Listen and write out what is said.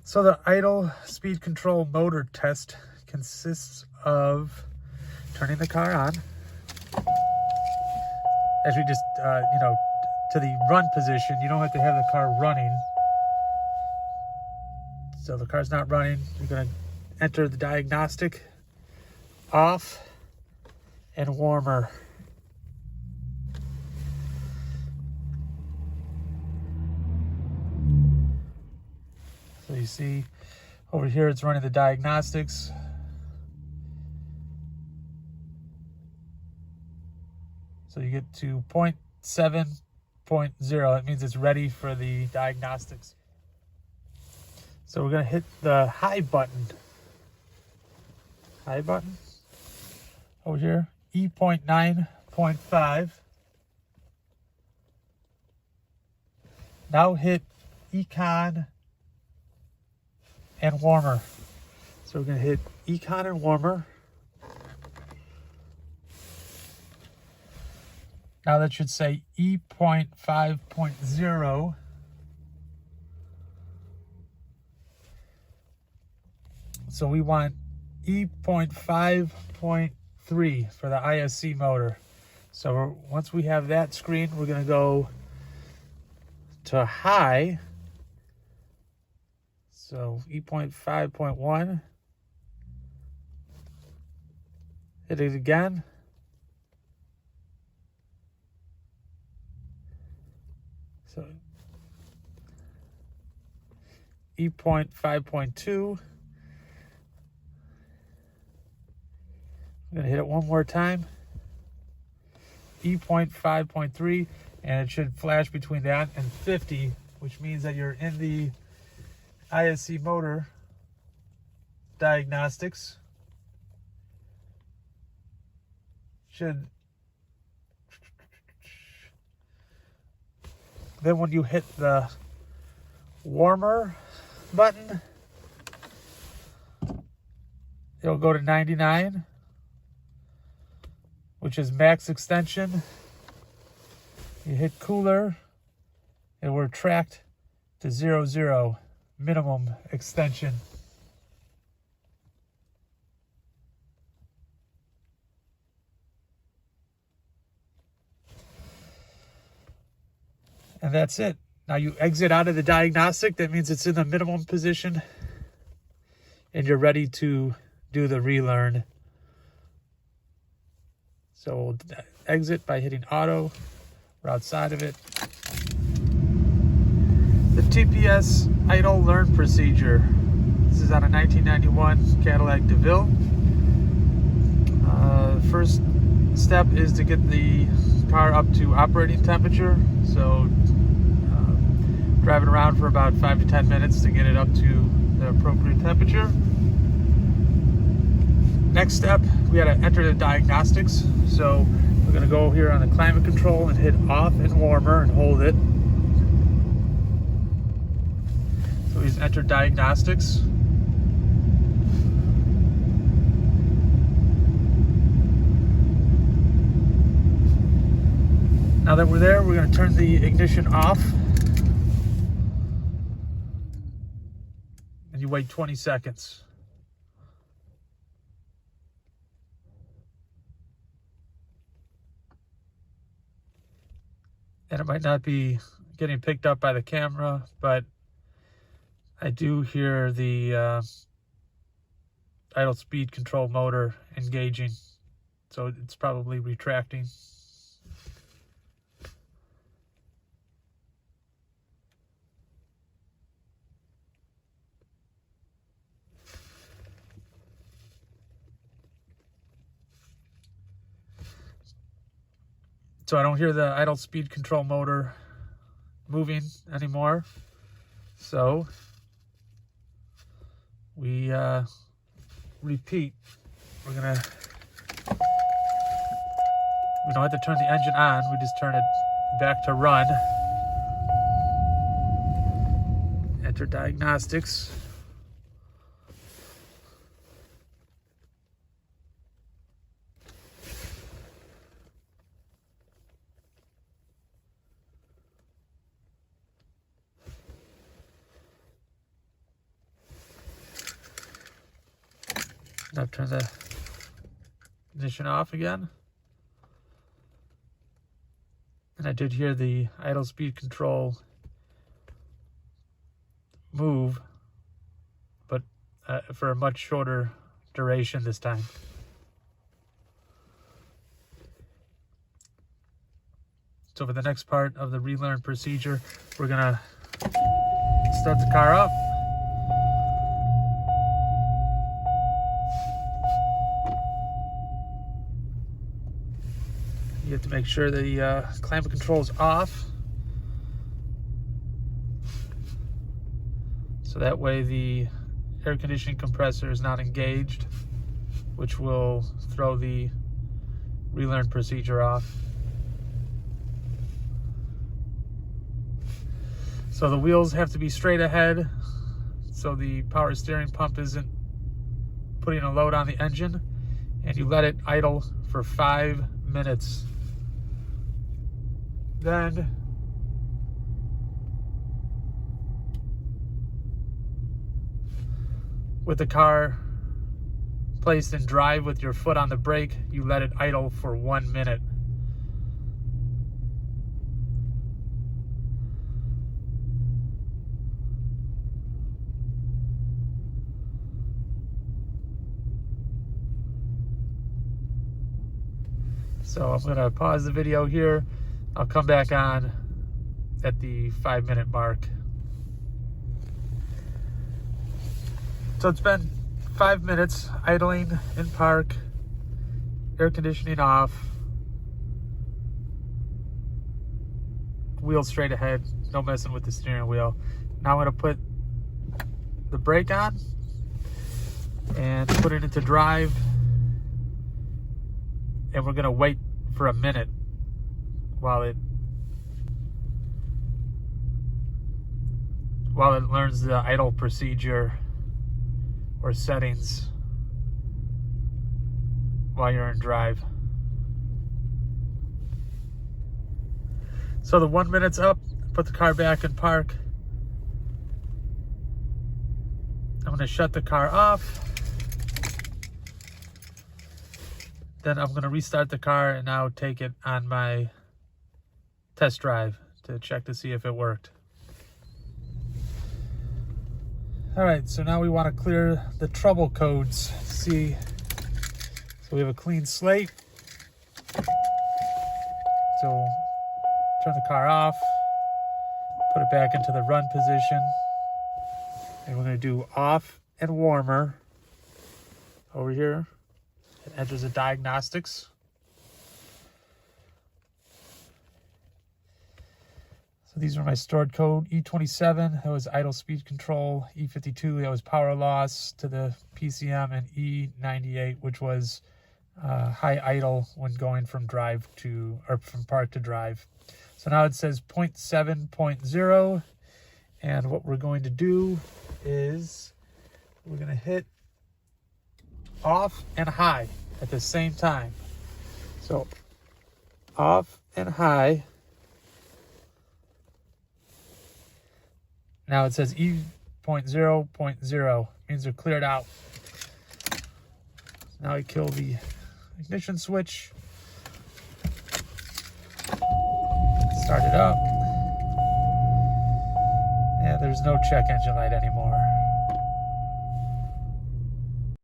So the idle speed control motor test consists of turning the car on. As we just, to the run position. You don't have to have the car running. So the car's not running. You're going to enter the diagnostic, off, and warmer. So you see over here it's running the diagnostics. So you get to 0.7.0. It means it's ready for the diagnostics. So we're going to hit the high button. High button. Over here, E.9.5. Now hit Econ and warmer. So we're going to hit Econ and warmer. Now that should say E.5.0. So we want E.5.3 for the ISC motor. So once we have that screen, we're going to go to high. So E.5.1. Hit it again. So E.5.2. I'm going to hit it one more time. E.5.3, and it should flash between that and 50, which means that you're in the ISC motor diagnostics. Then when you hit the warmer button, it'll go to 99, which is max extension. You hit cooler, it will retract to 0, minimum extension. And that's it. Now you exit out of the diagnostic. That means it's in the minimum position and you're ready to do the relearn. So we'll exit by hitting auto. We're outside of it. The TPS idle learn procedure. This is on a 1991 Cadillac Deville. First step is to get the car up to operating temperature. So driving around for about 5 to 10 minutes to get it up to the appropriate temperature. Next step, we got to enter the diagnostics. So we're going to go here on the climate control and hit off and warmer and hold it. So he's entered diagnostics. Now that we're there, we're going to turn the ignition off. And you wait 20 seconds. And it might not be getting picked up by the camera, but I do hear the idle speed control motor engaging. So it's probably retracting. So I don't hear the idle speed control motor moving anymore. So we repeat. We don't have to turn the engine on. We just turn it back to run. Enter diagnostics. Now turn the ignition off again. And I did hear the idle speed control move, but for a much shorter duration this time. So for the next part of the relearn procedure, we're gonna start the car up. You have to make sure the climate control is off. So that way the air conditioning compressor is not engaged, which will throw the relearn procedure off. So the wheels have to be straight ahead so the power steering pump isn't putting a load on the engine, and you let it idle for 5 minutes. Then with the car placed in drive with your foot on the brake, you let it idle for 1 minute. So I'm gonna pause the video here. I'll come back on at the 5 minute mark. So it's been 5 minutes idling in park, air conditioning off, wheel straight ahead, no messing with the steering wheel. Now I'm gonna put the brake on and put it into drive, and we're gonna wait for a minute while it learns the idle procedure or settings while you're in drive. So the 1 minute's up, put the car back in park. I'm gonna shut the car off. Then I'm gonna restart the car and now take it on my test drive to check to see if it worked. All right, so now we want to clear the trouble codes. See, so we have a clean slate. So turn the car off, put it back into the run position, and we're going to do off and warmer over here. It enters the diagnostics. So these are my stored code. E27, that was idle speed control. E52, that was power loss to the PCM. And E98, which was high idle when going from drive to, or from park to drive. So now it says 0.7.0. And what we're going to do is we're going to hit off and high at the same time. So off and high. Now it says E.0.0, means they're cleared out. Now I kill the ignition switch. Start it up. Yeah, there's no check engine light anymore.